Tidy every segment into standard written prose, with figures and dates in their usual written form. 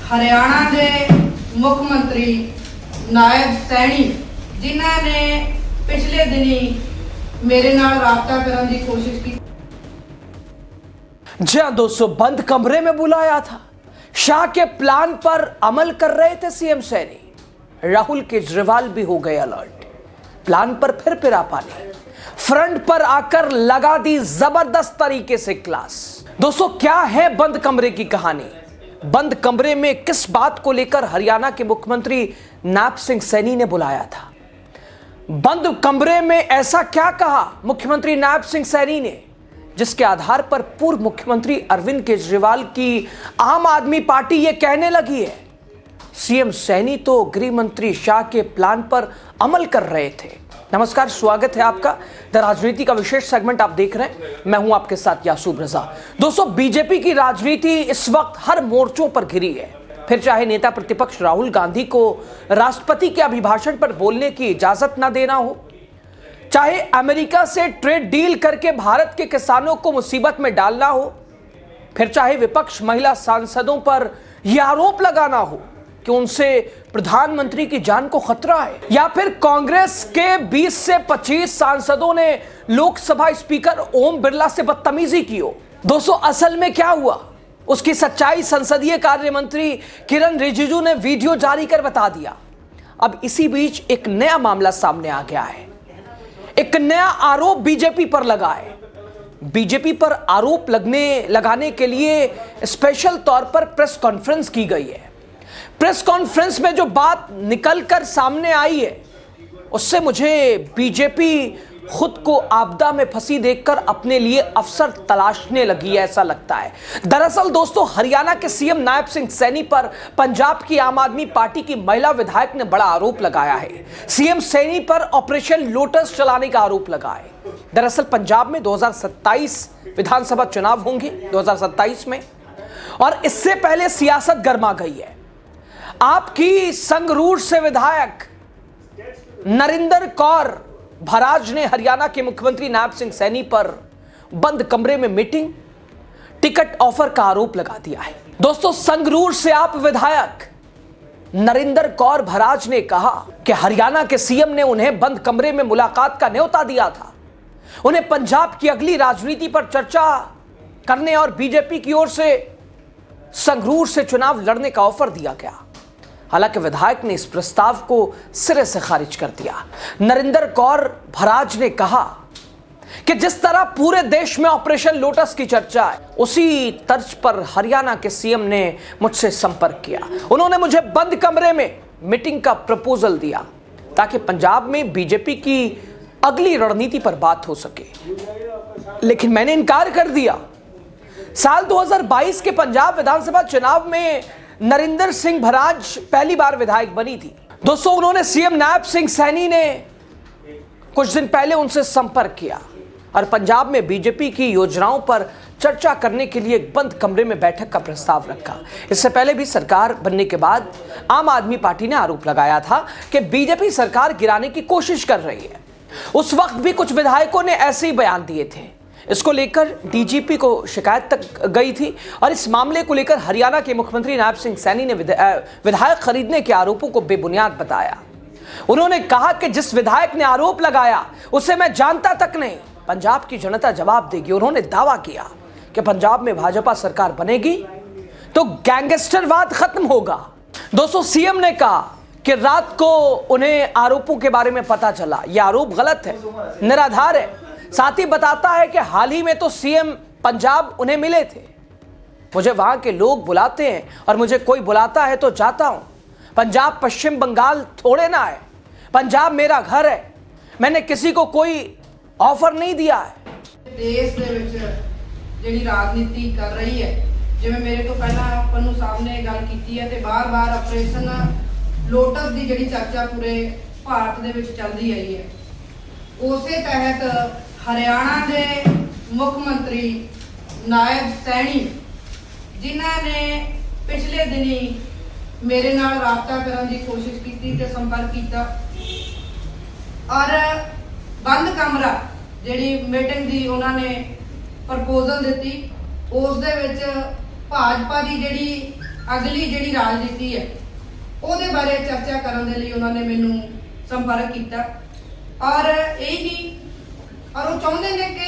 हरियाणा के मुख्यमंत्री नायब सैनी जिन्हां ने पिछले दिनी मेरे नाल राबता करने की कोशिश की। जी हाँ दोस्तों, बंद कमरे में बुलाया था। शाह के प्लान पर अमल कर रहे थे सीएम सैनी। राहुल केजरीवाल भी हो गए अलर्ट। प्लान पर फिर पानी, फ्रंट पर आकर लगा दी जबरदस्त तरीके से क्लास। दोस्तों, क्या है बंद कमरे की कहानी? बंद कमरे में किस बात को लेकर हरियाणा के मुख्यमंत्री नायब सिंह सैनी ने बुलाया था? बंद कमरे में ऐसा क्या कहा मुख्यमंत्री नायब सिंह सैनी ने जिसके आधार पर पूर्व मुख्यमंत्री अरविंद केजरीवाल की आम आदमी पार्टी यह कहने लगी है सीएम सैनी तो गृह मंत्री शाह के प्लान पर अमल कर रहे थे। नमस्कार, स्वागत है आपका द राजनीति का विशेष सेगमेंट आप देख रहे हैं। मैं हूं आपके साथ यासूब रजा। दोस्तों, बीजेपी की राजनीति इस वक्त हर मोर्चों पर घिरी है। फिर चाहे नेता प्रतिपक्ष राहुल गांधी को राष्ट्रपति के अभिभाषण पर बोलने की इजाजत न देना हो, चाहे अमेरिका से ट्रेड डील करके भारत के किसानों को मुसीबत में डालना हो, फिर चाहे विपक्ष महिला सांसदों पर यह आरोप लगाना हो कि उनसे प्रधानमंत्री की जान को खतरा है, या फिर कांग्रेस के 20 से 25 सांसदों ने लोकसभा स्पीकर ओम बिरला से बदतमीजी की हो। दोस्तों, असल में क्या हुआ उसकी सच्चाई संसदीय कार्य मंत्री किरण रिजिजू ने वीडियो जारी कर बता दिया। अब इसी बीच एक नया मामला सामने आ गया है। एक नया आरोप बीजेपी पर लगा है। बीजेपी पर आरोप लगाने के लिए स्पेशल तौर पर प्रेस कॉन्फ्रेंस की गई है। प्रेस कॉन्फ्रेंस में जो बात निकलकर सामने आई है उससे मुझे बीजेपी खुद को आपदा में फंसी देखकर अपने लिए अवसर तलाशने लगी है, ऐसा लगता है। दरअसल दोस्तों, हरियाणा के सीएम नायब सिंह सैनी पर पंजाब की आम आदमी पार्टी की महिला विधायक ने बड़ा आरोप लगाया है। सीएम सैनी पर ऑपरेशन लोटस चलाने का आरोप लगा है। दरअसल पंजाब में 2027 विधानसभा चुनाव होंगे 2027 में, और इससे पहले सियासत गर्मा गई है। आपकी संगरूर से विधायक नरिंदर कौर भराज ने हरियाणा के मुख्यमंत्री नायब सिंह सैनी पर बंद कमरे में मीटिंग, टिकट ऑफर का आरोप लगा दिया है। दोस्तों, संगरूर से आप विधायक नरिंदर कौर भराज ने कहा कि हरियाणा के सीएम ने उन्हें बंद कमरे में मुलाकात का न्योता दिया था। उन्हें पंजाब की अगली राजनीति पर चर्चा करने और बीजेपी की ओर से संगरूर से चुनाव लड़ने का ऑफर दिया गया। हालांकि विधायक ने इस प्रस्ताव को सिरे से खारिज कर दिया। नरिंदर कौर भराज ने कहा कि जिस तरह पूरे देश में ऑपरेशन लोटस की चर्चा है, उसी तर्ज पर हरियाणा के सीएम ने मुझसे संपर्क किया। उन्होंने मुझे बंद कमरे में मीटिंग का प्रपोजल दिया ताकि पंजाब में बीजेपी की अगली रणनीति पर बात हो सके, लेकिन मैंने इनकार कर दिया। साल 2022 के पंजाब विधानसभा चुनाव में नरिंदर सिंह भराज पहली बार विधायक बनी थी। दोस्तों, उन्होंने सीएम नायब सिंह सैनी ने कुछ दिन पहले उनसे संपर्क किया और पंजाब में बीजेपी की योजनाओं पर चर्चा करने के लिए एक बंद कमरे में बैठक का प्रस्ताव रखा। इससे पहले भी सरकार बनने के बाद आम आदमी पार्टी ने आरोप लगाया था कि बीजेपी सरकार गिराने की कोशिश कर रही है। उस वक्त भी कुछ विधायकों ने ऐसे ही बयान दिए थे। इसको लेकर डीजीपी को शिकायत तक गई थी और इस मामले को लेकर हरियाणा के मुख्यमंत्री नायब सिंह सैनी ने विधायक खरीदने के आरोपों को बेबुनियाद बताया। उन्होंने कहा कि जिस विधायक ने आरोप लगाया उसे मैं जानता तक नहीं, पंजाब की जनता जवाब देगी। उन्होंने दावा किया कि पंजाब में भाजपा सरकार बनेगी तो गैंगस्टरवाद खत्म होगा। दोस्तों, सीएम ने कहा कि रात को उन्हें आरोपों के बारे में पता चला। यह आरोप गलत है, निराधार है। साथ ही बताता है कि हाल ही में तो सीएम पंजाब उन्हें मिले थे। मुझे वहां के लोग बुलाते हैं और मुझे कोई बुलाता है तो जाता हूं। पंजाब पश्चिम बंगाल थोड़े ना है, पंजाब मेरा घर है। मैंने किसी को कोई ऑफर नहीं दिया है। देश दे विच जेडी राजनीति कर रही है, जिवें मेरे तो पहला अपन नूं सामने गल कीती है ते बार-बार ऑपरेशन लोटस दी जेडी चर्चा पूरे भारत दे विच चलदी आई है, उसे तहत हरियाणा के मुख्यमंत्री नायब सैनी जिन्हां ने पिछले दिनी मेरे नाल राबता करने की कोशिश की ते संपर्क किया और बंद कमरा जिहड़ी मीटिंग दी उन्होंने प्रपोजल दी, उस दे विच भाजपा की जिहड़ी अगली जिहड़ी राजनीति है ਉਹਦੇ ਬਾਰੇ ਚਰਚਾ ਕਰਨ ਦੇ ਲਈ ਉਹਨਾਂ ਨੇ ਮੈਨੂੰ ਸੰਪਰਕ ਕੀਤਾ ਔਰ ਇਹ ਹੀ ਔਰ ਉਹ ਚਾਹੁੰਦੇ ਨੇ ਕਿ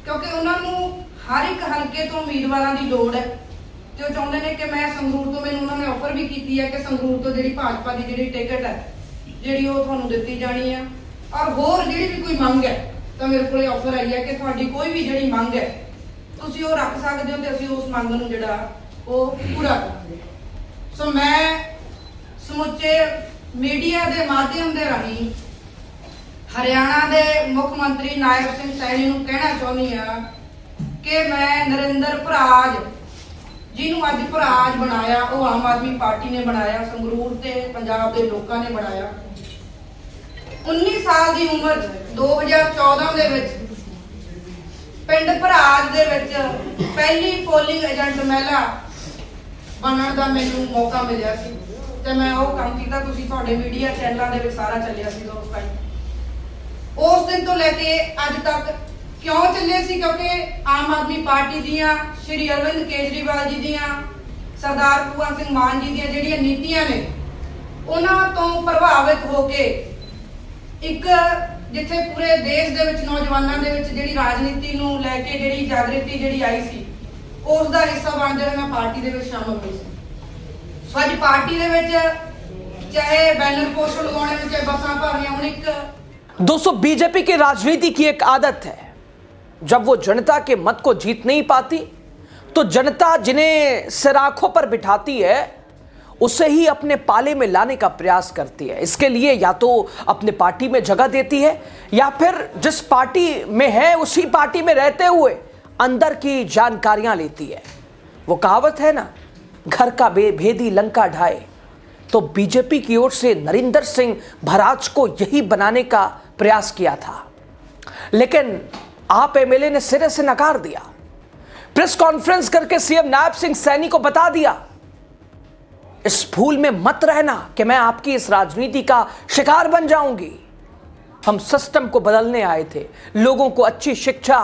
ਕਿਉਂਕਿ ਉਹਨਾਂ ਨੂੰ ਹਰ ਇੱਕ ਹਲਕੇ ਤੋਂ ਉਮੀਦਵਾਰਾਂ ਦੀ ਲੋੜ ਹੈ ਤੇ ਉਹ ਚਾਹੁੰਦੇ ਨੇ ਕਿ ਮੈਂ ਸੰਗਰੂਰ ਤੋਂ ਮੈਨੂੰ ਉਹਨਾਂ ਨੇ ਆਫਰ ਵੀ ਕੀਤੀ ਹੈ ਕਿ ਸੰਗਰੂਰ ਤੋਂ ਜਿਹੜੀ ਭਾਜਪਾ ਦੀ ਜਿਹੜੀ ਟਿਕਟ ਹੈ ਜਿਹੜੀ ਉਹ ਤੁਹਾਨੂੰ ਦਿੱਤੀ ਜਾਣੀ ਹੈ ਔਰ ਹੋਰ ਜਿਹੜੀ ਵੀ ਕੋਈ ਮੰਗ ਹੈ ਤਾਂ ਮੇਰੇ ਕੋਲੇ ਆਫਰ ਆਈ ਹੈ ਕਿ ਤੁਹਾਡੀ ਕੋਈ ਵੀ ਜਿਹੜੀ ਮੰਗ ਹੈ ਤੁਸੀਂ ਉਹ ਰੱਖ ਸਕਦੇ ਹੋ ਤੇ ਅਸੀਂ ਉਸ ਮੰਗ ਨੂੰ ਜਿਹੜਾ ਉਹ ਪੂਰਾ ਕਰਾਂਗੇ। ਸੋ ਮੈਂ ਸਮੁੱਚੇ ਮੀਡੀਆ ਦੇ ਮਾਧਿਅਮ ਦੇ ਰਾਹੀਂ ਹਰਿਆਣਾ ਦੇ ਮੁੱਖ ਮੰਤਰੀ ਨਾਇਬ ਸਿੰਘ ਸੈਣੀ ਨੂੰ ਕਹਿਣਾ ਚਾਹੁੰਦੀ ਆ ਕਿ ਮੈਂ ਨਰਿੰਦਰ ਭਰਾਜ ਜਿਹਨੂੰ ਅੱਜ ਭਰਾਜ ਬਣਾਇਆ ਉਹ ਆਮ ਆਦਮੀ ਪਾਰਟੀ ਨੇ ਬਣਾਇਆ, ਸੰਗਰੂਰ ਤੇ ਪੰਜਾਬ ਦੇ ਲੋਕਾਂ ਨੇ ਬਣਾਇਆ। 19 ਸਾਲ ਦੀ ਉਮਰ 2014 ਦੇ ਵਿੱਚ ਪਿੰਡ ਭਰਾਜ ਦੇ ਵਿੱਚ ਪਹਿਲੀ ਪੋਲਿੰਗ ਏਜੰਟ ਮਹਿਲਾ ਬਣਨ ਦਾ ਮੈਨੂੰ ਮੌਕਾ ਮਿਲਿਆ ਸੀ ਤੇ ਮੈਂ ਉਹ ਕੰਮ ਕੀਤਾ। ਤੁਸੀਂ ਤੁਹਾਡੇ ਮੀਡੀਆ ਚੈਨਲਾਂ ਦੇ ਵਿੱਚ ਸਾਰਾ ਚੱਲਿਆ ਸੀ ਉਸ ਟਾਈਮ। ਉਸ ਦਿਨ ਤੋਂ ਲੈ ਕੇ ਅੱਜ ਤੱਕ ਕਿਉਂ ਚੱਲੇ ਸੀ? ਕਿਉਂਕਿ ਆਮ ਆਦਮੀ ਪਾਰਟੀ ਦੀਆਂ ਸ਼੍ਰੀ ਅਰਵਿੰਦ ਕੇਜਰੀਵਾਲ ਜੀ ਦੀਆਂ, ਸਰਦਾਰ ਭਗਵੰਤ ਸਿੰਘ ਮਾਨ ਜੀ ਦੀਆਂ ਜਿਹੜੀਆਂ ਨੀਤੀਆਂ ਨੇ ਉਹਨਾਂ ਤੋਂ ਪ੍ਰਭਾਵਿਤ ਹੋ ਕੇ ਇੱਕ ਜਿੱਥੇ ਪੂਰੇ ਦੇਸ਼ ਦੇ ਵਿੱਚ ਨੌਜਵਾਨਾਂ ਦੇ ਵਿੱਚ ਜਿਹੜੀ ਰਾਜਨੀਤੀ ਨੂੰ ਲੈ ਕੇ ਜਿਹੜੀ ਜਾਗਰਤੀ ਜਿਹੜੀ ਆਈ ਸੀ ਉਸ ਦਾ ਹਿੱਸਾ ਬਣਦੇ ਹੋਏ ਮੈਂ ਪਾਰਟੀ ਦੇ ਵਿੱਚ ਸ਼ਾਮਲ ਹੋਈ ਸੀ। ਸੋ ਅੱਜ ਪਾਰਟੀ ਦੇ ਵਿੱਚ ਚਾਹੇ बैनर पोस्टर लगाने में चाहे बसा भरनियां ਹੁਣ एक दोस्तों बीजेपी की राजनीति की एक आदत है, जब वो जनता के मत को जीत नहीं पाती तो जनता जिन्हें सिराखों पर बिठाती है उसे ही अपने पाले में लाने का प्रयास करती है। इसके लिए या तो अपने पार्टी में जगह देती है या फिर जिस पार्टी में है उसी पार्टी में रहते हुए अंदर की जानकारियां लेती है। वो कहावत है ना, घर का भेदी लंका ढाए, तो बीजेपी की ओर से नरिंदर सिंह भराज को यही बनाने का प्रयास किया था, लेकिन आप एमएलए ने सिरे से नकार दिया। प्रेस कॉन्फ्रेंस करके सीएम नायब सिंह सैनी को बता दिया, इस भूल में मत रहना कि मैं आपकी इस राजनीति का शिकार बन जाऊंगी। हम सिस्टम को बदलने आए थे, लोगों को अच्छी शिक्षा,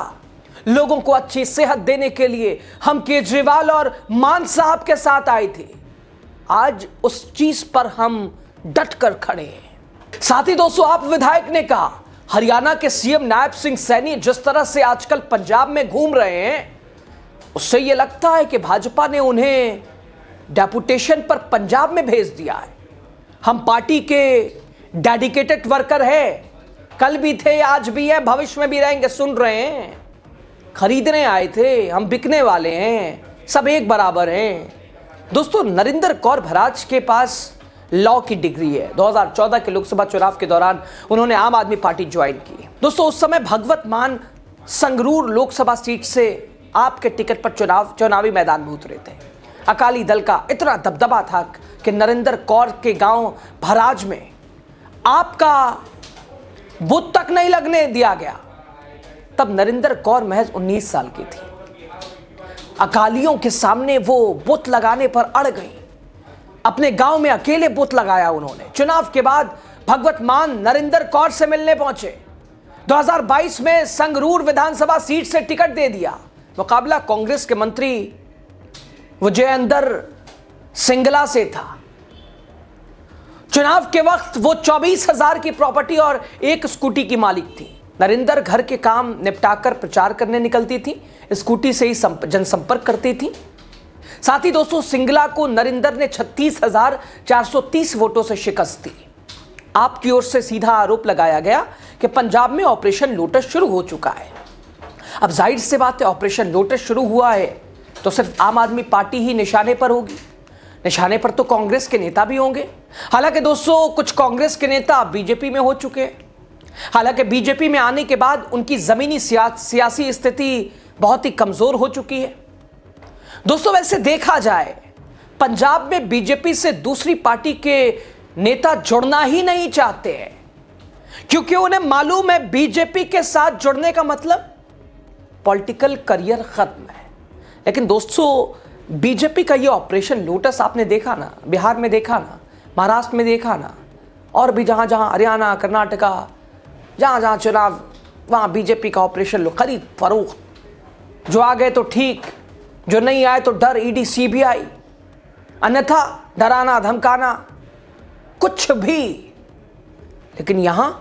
लोगों को अच्छी सेहत देने के लिए हम केजरीवाल और मान साहब के साथ आए थे। आज उस चीज पर हम डट कर खड़े हैं। साथ ही दोस्तों, आप विधायक ने कहा हरियाणा के सीएम नायब सिंह सैनी जिस तरह से आजकल पंजाब में घूम रहे हैं उससे यह लगता है कि भाजपा ने उन्हें डेपुटेशन पर पंजाब में भेज दिया है। हम पार्टी के डेडिकेटेड वर्कर हैं, कल भी थे, आज भी है, भविष्य में भी रहेंगे। सुन रहे हैं, खरीदने आए थे, हम बिकने वाले हैं, सब एक बराबर हैं। दोस्तों, नरिंदर कौर भराज के पास लॉ की डिग्री है। 2014 के लोकसभा चुनाव के दौरान उन्होंने आम आदमी पार्टी ज्वाइन की। दोस्तों, उस समय भगवत मान संगरूर लोकसभा सीट से आपके टिकट पर चुनावी मैदान में उतरे थे। अकाली दल का इतना दबदबा था कि नरिंदर कौर के गांव भराज में आपका बूथ तक नहीं लगने दिया गया। तब नरिंदर कौर महज 19 साल की थी। अकालियों के सामने वो बूथ लगाने पर अड़ गई। अपने गांव में अकेले बूथ लगाया उन्होंने। चुनाव के बाद भगवत मान नरिंदर कौर से मिलने पहुंचे। 2022 में संगरूर विधानसभा सीट से टिकट दे दिया। मुकाबला कांग्रेस के मंत्री विजयेंद्र सिंगला से था। चुनाव के वक्त वो 24,000 की प्रॉपर्टी और एक स्कूटी की मालिक थी। नरिंदर घर के काम निपटाकर प्रचार करने निकलती थी, स्कूटी से ही जनसंपर्क करती थी। साथ ही दोस्तों, सिंगला को नरिंदर ने 36,430 वोटों से शिकस्त दी। आपकी ओर से सीधा आरोप लगाया गया कि पंजाब में ऑपरेशन लोटस शुरू हो चुका है। अब जाहिर सी बात है, ऑपरेशन लोटस शुरू हुआ है तो सिर्फ आम आदमी पार्टी ही निशाने पर होगी। निशाने पर तो कांग्रेस के नेता भी होंगे। हालांकि दोस्तों, कुछ कांग्रेस के नेता बीजेपी में हो चुके हैं। हालांकि बीजेपी में आने के बाद उनकी जमीनी सियासी स्थिति बहुत ही कमजोर हो चुकी है। दोस्तों, वैसे देखा जाए, पंजाब में बीजेपी से दूसरी पार्टी के नेता जुड़ना ही नहीं चाहते हैं, क्योंकि उन्हें मालूम है बीजेपी के साथ जुड़ने का मतलब पॉलिटिकल करियर खत्म है। लेकिन दोस्तों, बीजेपी का ये ऑपरेशन लोटस आपने देखा ना, बिहार में देखा ना, महाराष्ट्र में देखा ना, और भी जहां जहां हरियाणा, कर्नाटका, जहां जहां चुनाव, वहां बीजेपी का ऑपरेशन खरीद फरोख्त। जो आ गए तो ठीक, जो नहीं आए तो डर ईडी सीबीआई। अन्यथा डराना धमकाना कुछ भी। लेकिन यहां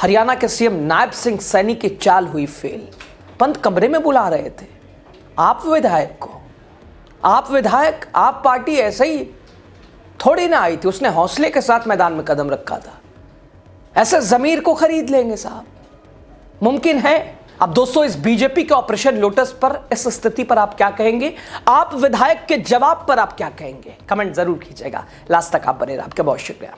हरियाणा के सीएम नायब सिंह सैनी की चाल हुई फेल। पंत कमरे में बुला रहे थे आप विधायक को। आप विधायक, आप पार्टी ऐसे ही थोड़ी ना आई थी, उसने हौसले के साथ मैदान में कदम रखा था। ऐसे जमीर को खरीद लेंगे साहब, मुमकिन है? अब दोस्तों, इस बीजेपी के ऑपरेशन लोटस पर, इस स्थिति पर आप क्या कहेंगे? आप विधायक के जवाब पर आप क्या कहेंगे? कमेंट जरूर कीजिएगा। लास्ट तक आप बने रहिए। आपका बहुत शुक्रिया।